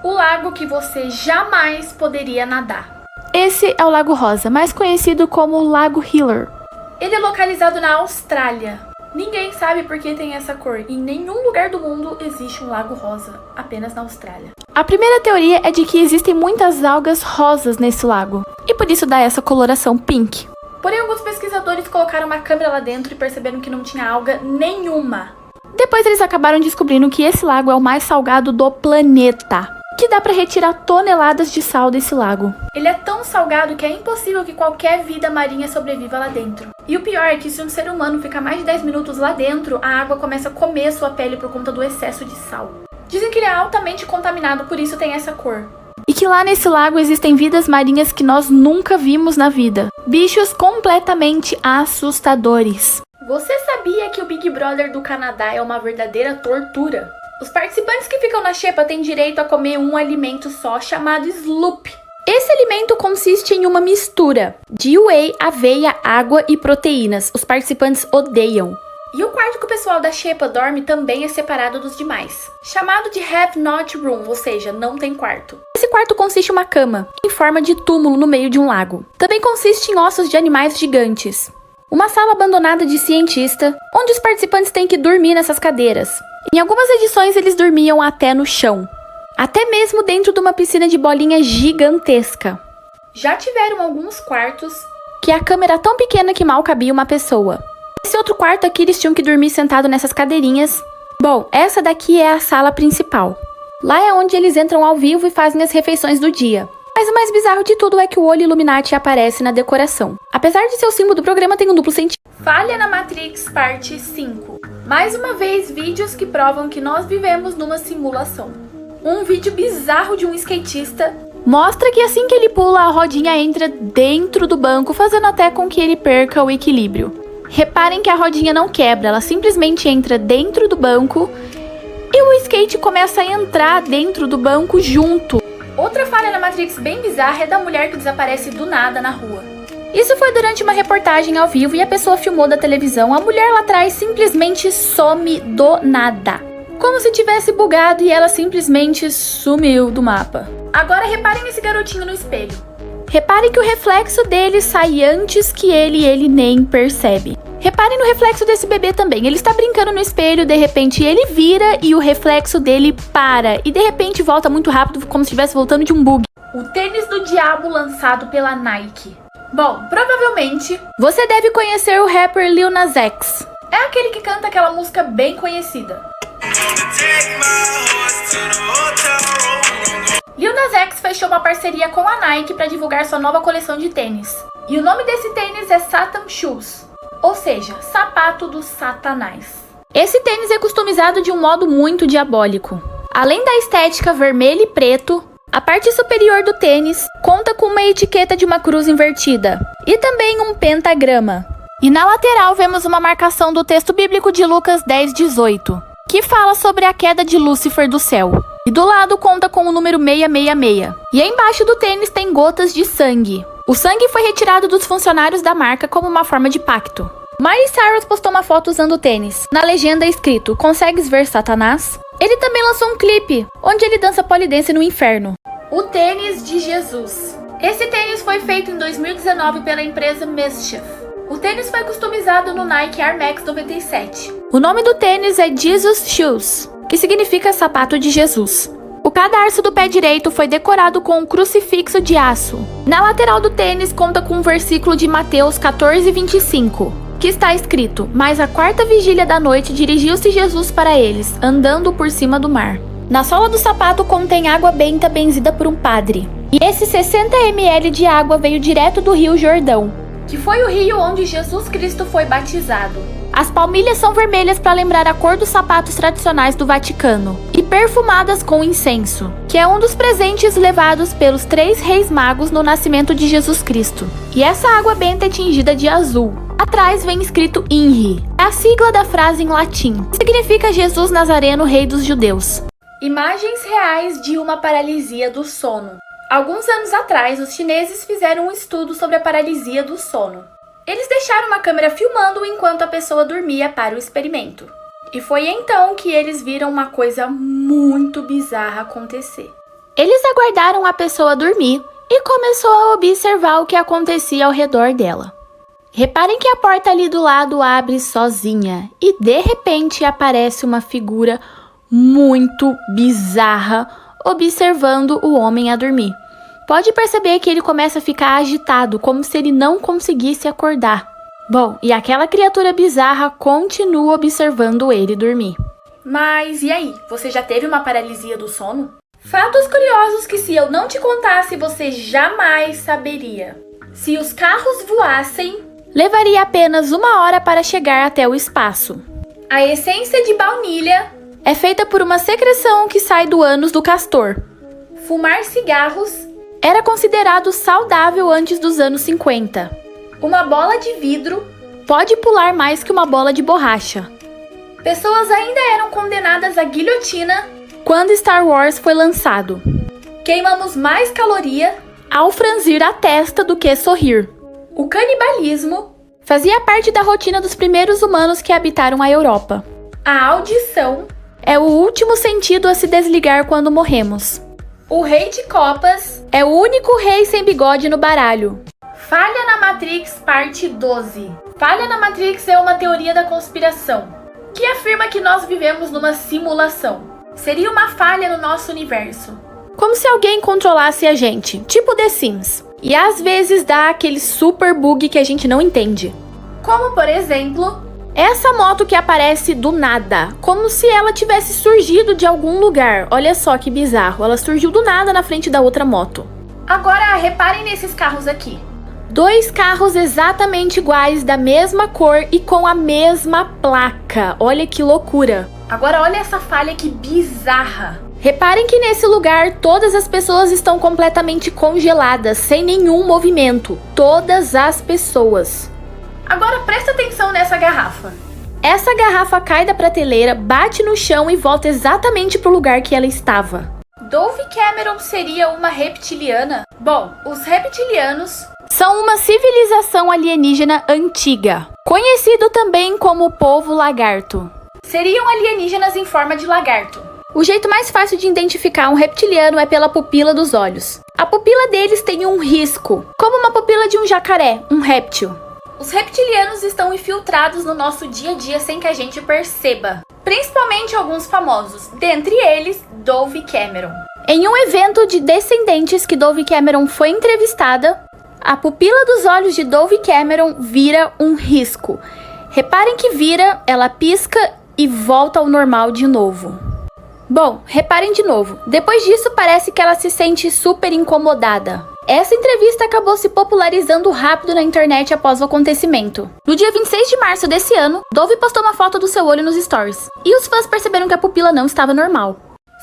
O lago que você jamais poderia nadar. Esse é o Lago Rosa, mais conhecido como Lago Hiller. Ele é localizado na Austrália. Ninguém sabe por que tem essa cor. Em nenhum lugar do mundo existe um lago rosa, apenas na Austrália. A primeira teoria é de que existem muitas algas rosas nesse lago, e por isso dá essa coloração pink. Porém, alguns pesquisadores colocaram uma câmera lá dentro e perceberam que não tinha alga nenhuma. Depois eles acabaram descobrindo que esse lago é o mais salgado do planeta, que dá pra retirar toneladas de sal desse lago. Ele é tão salgado que é impossível que qualquer vida marinha sobreviva lá dentro. E o pior é que se um ser humano ficar mais de 10 minutos lá dentro, a água começa a comer sua pele por conta do excesso de sal. Dizem que ele é altamente contaminado, por isso tem essa cor. E que lá nesse lago existem vidas marinhas que nós nunca vimos na vida. Bichos completamente assustadores. Você sabia que o Big Brother do Canadá é uma verdadeira tortura? Os participantes que ficam na xepa têm direito a comer um alimento só chamado sloop. Esse alimento consiste em uma mistura de whey, aveia, água e proteínas. Os participantes odeiam. E o quarto que o pessoal da xepa dorme também é separado dos demais, chamado de Have Not Room, ou seja, não tem quarto. Esse quarto consiste em uma cama, em forma de túmulo no meio de um lago. Também consiste em ossos de animais gigantes. Uma sala abandonada de cientista, onde os participantes têm que dormir nessas cadeiras. Em algumas edições eles dormiam até no chão. Até mesmo dentro de uma piscina de bolinha gigantesca. Já tiveram alguns quartos que a cama era tão pequena que mal cabia uma pessoa. Esse outro quarto aqui eles tinham que dormir sentado nessas cadeirinhas. Bom, essa daqui é a sala principal. Lá é onde eles entram ao vivo e fazem as refeições do dia. Mas o mais bizarro de tudo é que o olho Illuminati aparece na decoração. Apesar de ser o símbolo do programa, tem um duplo sentido. Falha na Matrix, parte 5. Mais uma vez, vídeos que provam que nós vivemos numa simulação. Um vídeo bizarro de um skatista mostra que assim que ele pula, a rodinha entra dentro do banco, fazendo até com que ele perca o equilíbrio. Reparem que a rodinha não quebra, ela simplesmente entra dentro do banco e o skate começa a entrar dentro do banco junto. Outra falha na Matrix bem bizarra é da mulher que desaparece do nada na rua. Isso foi durante uma reportagem ao vivo e a pessoa filmou da televisão. A mulher lá atrás simplesmente some do nada. Como se tivesse bugado e ela simplesmente sumiu do mapa. Agora reparem nesse garotinho no espelho. Reparem que o reflexo dele sai antes que ele nem percebe. Reparem no reflexo desse bebê também. Ele está brincando no espelho, de repente ele vira e o reflexo dele para. E de repente volta muito rápido, como se estivesse voltando de um bug. O tênis do diabo lançado pela Nike. Bom, provavelmente você deve conhecer o rapper Lil Nas X. É aquele que canta aquela música bem conhecida. Lil Nas X fechou uma parceria com a Nike para divulgar sua nova coleção de tênis. E o nome desse tênis é Satan Shoes, ou seja, sapato do Satanás. Esse tênis é customizado de um modo muito diabólico. Além da estética vermelho e preto, a parte superior do tênis conta com uma etiqueta de uma cruz invertida e também um pentagrama. E na lateral vemos uma marcação do texto bíblico de Lucas 10:18, que fala sobre a queda de Lúcifer do céu. E do lado conta com o número 666. E embaixo do tênis tem gotas de sangue. O sangue foi retirado dos funcionários da marca como uma forma de pacto. Miley Cyrus postou uma foto usando o tênis. Na legenda é escrito: "Consegues ver Satanás?" Ele também lançou um clipe, onde ele dança polidense no inferno. O tênis de Jesus. Esse tênis foi feito em 2019 pela empresa Mischief. O tênis foi customizado no Nike Air Max 97. O nome do tênis é Jesus Shoes, que significa sapato de Jesus. O cadarço do pé direito foi decorado com um crucifixo de aço. Na lateral do tênis conta com um versículo de Mateus 14:25, que está escrito: "Mas à quarta vigília da noite dirigiu-se Jesus para eles, andando por cima do mar." Na sola do sapato contém água benta benzida por um padre. E esse 60 ml de água veio direto do Rio Jordão, que foi o rio onde Jesus Cristo foi batizado. As palmilhas são vermelhas para lembrar a cor dos sapatos tradicionais do Vaticano e perfumadas com incenso, que é um dos presentes levados pelos 3 reis magos no nascimento de Jesus Cristo. E essa água benta é tingida de azul. Atrás vem escrito INRI, é a sigla da frase em latim, que significa Jesus Nazareno, Rei dos Judeus. Imagens reais de uma paralisia do sono. Alguns anos atrás, os chineses fizeram um estudo sobre a paralisia do sono. Eles deixaram uma câmera filmando enquanto a pessoa dormia para o experimento. E foi então que eles viram uma coisa muito bizarra acontecer. Eles aguardaram a pessoa dormir e começou a observar o que acontecia ao redor dela. Reparem que a porta ali do lado abre sozinha e de repente aparece uma figura muito bizarra observando o homem a dormir. Pode perceber que ele começa a ficar agitado, como se ele não conseguisse acordar. Bom, e aquela criatura bizarra continua observando ele dormir. Mas e aí? Você já teve uma paralisia do sono? Fatos curiosos que se eu não te contasse, você jamais saberia. Se os carros voassem, levaria apenas 1 hora para chegar até o espaço. A essência de baunilha é feita por uma secreção que sai do ânus do castor. Fumar cigarros era considerado saudável antes dos anos 50. Uma bola de vidro pode pular mais que uma bola de borracha. Pessoas ainda eram condenadas à guilhotina quando Star Wars foi lançado. Queimamos mais caloria ao franzir a testa do que sorrir. O canibalismo fazia parte da rotina dos primeiros humanos que habitaram a Europa. A audição é o último sentido a se desligar quando morremos. O rei de copas é o único rei sem bigode no baralho. Falha na Matrix, parte 12. Falha na Matrix é uma teoria da conspiração que afirma que nós vivemos numa simulação. Seria uma falha no nosso universo. Como se alguém controlasse a gente, tipo The Sims. E às vezes dá aquele super bug que a gente não entende. Como, por exemplo, essa moto que aparece do nada, como se ela tivesse surgido de algum lugar. Olha só que bizarro, ela surgiu do nada na frente da outra moto. Agora reparem nesses carros aqui. 2 carros exatamente iguais, da mesma cor e com a mesma placa. Olha que loucura. Agora olha essa falha que bizarra. Reparem que nesse lugar todas as pessoas estão completamente congeladas, sem nenhum movimento. Todas as pessoas. Agora presta atenção nessa garrafa. Essa garrafa cai da prateleira, bate no chão e volta exatamente para o lugar que ela estava. Dove Cameron seria uma reptiliana? Bom, os reptilianos são uma civilização alienígena antiga, conhecido também como povo lagarto. Seriam alienígenas em forma de lagarto. O jeito mais fácil de identificar um reptiliano é pela pupila dos olhos. A pupila deles tem um risco, como uma pupila de um jacaré, um réptil. Os reptilianos estão infiltrados no nosso dia a dia sem que a gente perceba. Principalmente alguns famosos, dentre eles, Dove Cameron. Em um evento de descendentes que Dove Cameron foi entrevistada, a pupila dos olhos de Dove Cameron vira um risco. Reparem que vira, ela pisca e volta ao normal de novo. Bom, reparem de novo. Depois disso, parece que ela se sente super incomodada. Essa entrevista acabou se popularizando rápido na internet após o acontecimento. No dia 26 de março desse ano, Dove postou uma foto do seu olho nos stories. E os fãs perceberam que a pupila não estava normal.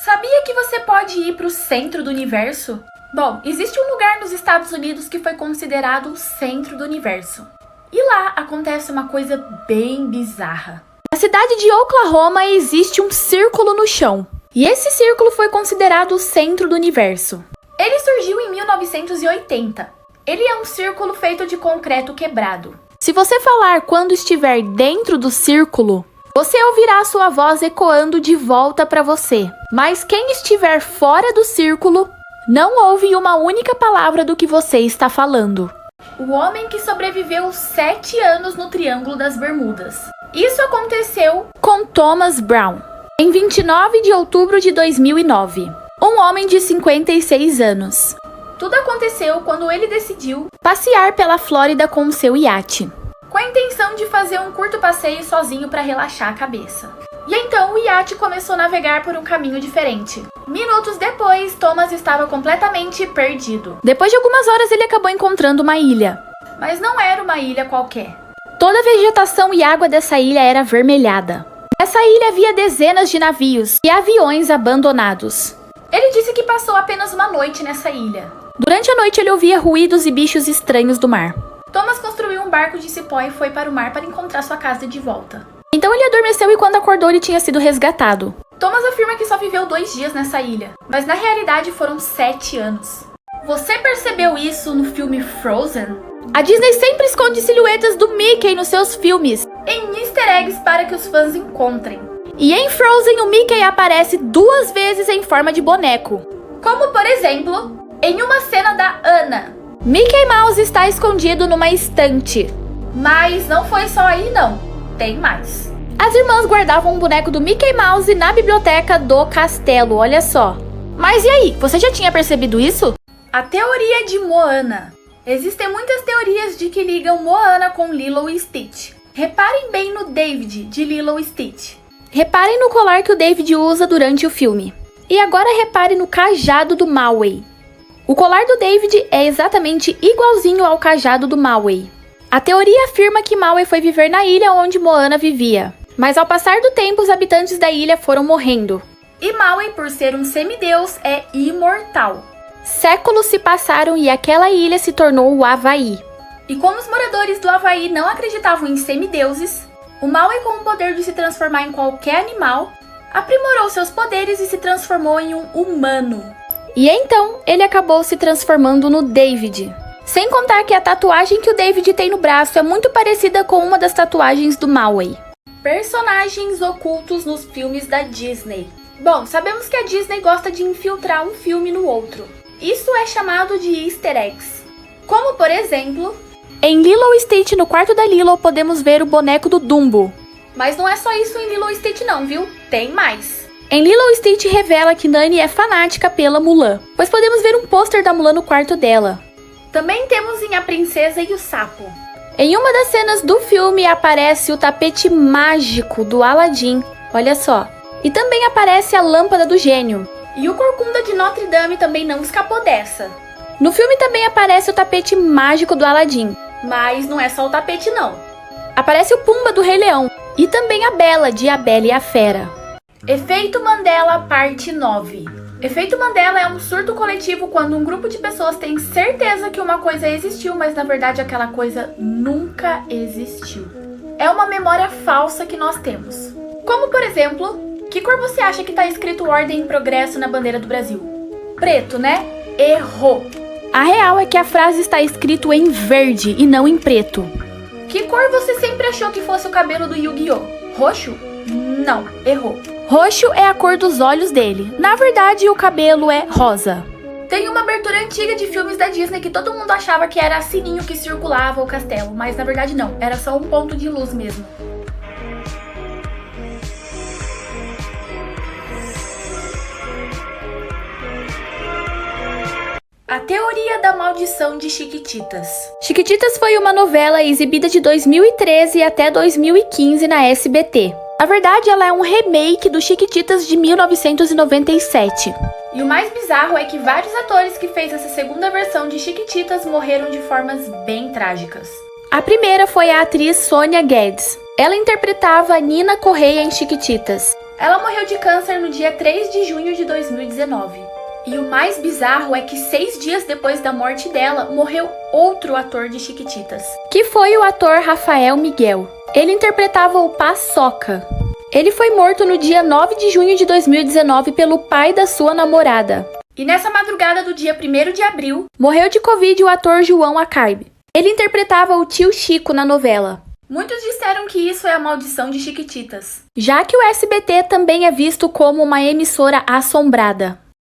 Sabia que você pode ir para o centro do universo? Bom, existe um lugar nos Estados Unidos que foi considerado o centro do universo. E lá acontece uma coisa bem bizarra. Na cidade de Oklahoma existe um círculo no chão. E esse círculo foi considerado o centro do universo. Ele surgiu em 1980. Ele é um círculo feito de concreto quebrado. Se você falar quando estiver dentro do círculo, você ouvirá a sua voz ecoando de volta para você. Mas quem estiver fora do círculo não ouve uma única palavra do que você está falando. O homem que sobreviveu 7 anos no Triângulo das Bermudas. Isso aconteceu com Thomas Brown, em 29 de outubro de 2009. Um homem de 56 anos. Tudo aconteceu quando ele decidiu passear pela Flórida com seu iate, com a intenção de fazer um curto passeio sozinho para relaxar a cabeça. E então o iate começou a navegar por um caminho diferente. Minutos depois, Thomas estava completamente perdido. Depois de algumas horas, ele acabou encontrando uma ilha. Mas não era uma ilha qualquer. Toda a vegetação e água dessa ilha era avermelhada. Nessa ilha havia dezenas de navios e aviões abandonados. Ele disse que passou apenas uma noite nessa ilha. Durante a noite ele ouvia ruídos e bichos estranhos do mar. Thomas construiu um barco de cipó e foi para o mar para encontrar sua casa de volta. Então ele adormeceu e quando acordou ele tinha sido resgatado. Thomas afirma que só viveu 2 dias nessa ilha, mas na realidade foram 7 anos. Você percebeu isso no filme Frozen? A Disney sempre esconde silhuetas do Mickey nos seus filmes em easter eggs para que os fãs encontrem. E em Frozen o Mickey aparece 2 vezes em forma de boneco. Como, por exemplo, em uma cena da Anna. Mickey Mouse está escondido numa estante. Mas não foi só aí não, tem mais. As irmãs guardavam um boneco do Mickey Mouse na biblioteca do castelo, olha só. Mas e aí, você já tinha percebido isso? A teoria de Moana. Existem muitas teorias de que ligam Moana com Lilo e Stitch. Reparem bem no David, de Lilo e Stitch. Reparem no colar que o David usa durante o filme. E agora repare no cajado do Maui. O colar do David é exatamente igualzinho ao cajado do Maui. A teoria afirma que Maui foi viver na ilha onde Moana vivia. Mas ao passar do tempo, os habitantes da ilha foram morrendo. E Maui, por ser um semideus, é imortal. Séculos se passaram e aquela ilha se tornou o Havaí. E como os moradores do Havaí não acreditavam em semideuses, o Maui, com o poder de se transformar em qualquer animal, aprimorou seus poderes e se transformou em um humano. E então, ele acabou se transformando no David. Sem contar que a tatuagem que o David tem no braço é muito parecida com uma das tatuagens do Maui. Personagens ocultos nos filmes da Disney. Bom, sabemos que a Disney gosta de infiltrar um filme no outro. Isso é chamado de easter eggs. Como, por exemplo, em Lilo e Stitch, no quarto da Lilo, podemos ver o boneco do Dumbo. Mas não é só isso em Lilo e Stitch não, viu? Tem mais. Em Lilo e Stitch revela que Nani é fanática pela Mulan, pois podemos ver um pôster da Mulan no quarto dela. Também temos em A Princesa e o Sapo. Em uma das cenas do filme aparece o tapete mágico do Aladdin, olha só. E também aparece a lâmpada do gênio. E o Corcunda de Notre Dame também não escapou dessa. No filme também aparece o tapete mágico do Aladdin. Mas não é só o tapete não. Aparece o Pumba do Rei Leão. E também a Bela de A Bela e a Fera. Efeito Mandela, parte 9. Efeito Mandela é um surto coletivo quando um grupo de pessoas tem certeza que uma coisa existiu, mas na verdade aquela coisa nunca existiu. É uma memória falsa que nós temos. Como, por exemplo, que cor você acha que está escrito Ordem e Progresso na bandeira do Brasil? Preto, né? Errou! A real é que a frase está escrito em verde e não em preto. Que cor você sempre achou que fosse o cabelo do Yu-Gi-Oh? Roxo? Não, errou. Roxo é a cor dos olhos dele. Na verdade, o cabelo é rosa. Tem uma abertura antiga de filmes da Disney que todo mundo achava que era sininho que circulava o castelo, mas na verdade não, era só um ponto de luz mesmo. A teoria da maldição de Chiquititas. Chiquititas foi uma novela exibida de 2013 até 2015 na SBT. Na verdade, ela é um remake do Chiquititas de 1997. E o mais bizarro é que vários atores que fez essa segunda versão de Chiquititas morreram de formas bem trágicas. A primeira foi a atriz Sônia Guedes. Ela interpretava Nina Correia em Chiquititas. Ela morreu de câncer no dia 3 de junho de 2019. E o mais bizarro é que 6 dias depois da morte dela, morreu outro ator de Chiquititas, que foi o ator Rafael Miguel. Ele interpretava o Paçoca. Ele foi morto no dia 9 de junho de 2019 pelo pai da sua namorada. E nessa madrugada do dia 1º de abril, morreu de Covid o ator João Acarbe. Ele interpretava o tio Chico na novela. Muitos disseram que isso é a maldição de Chiquititas, já que o SBT também é visto como uma emissora assombrada.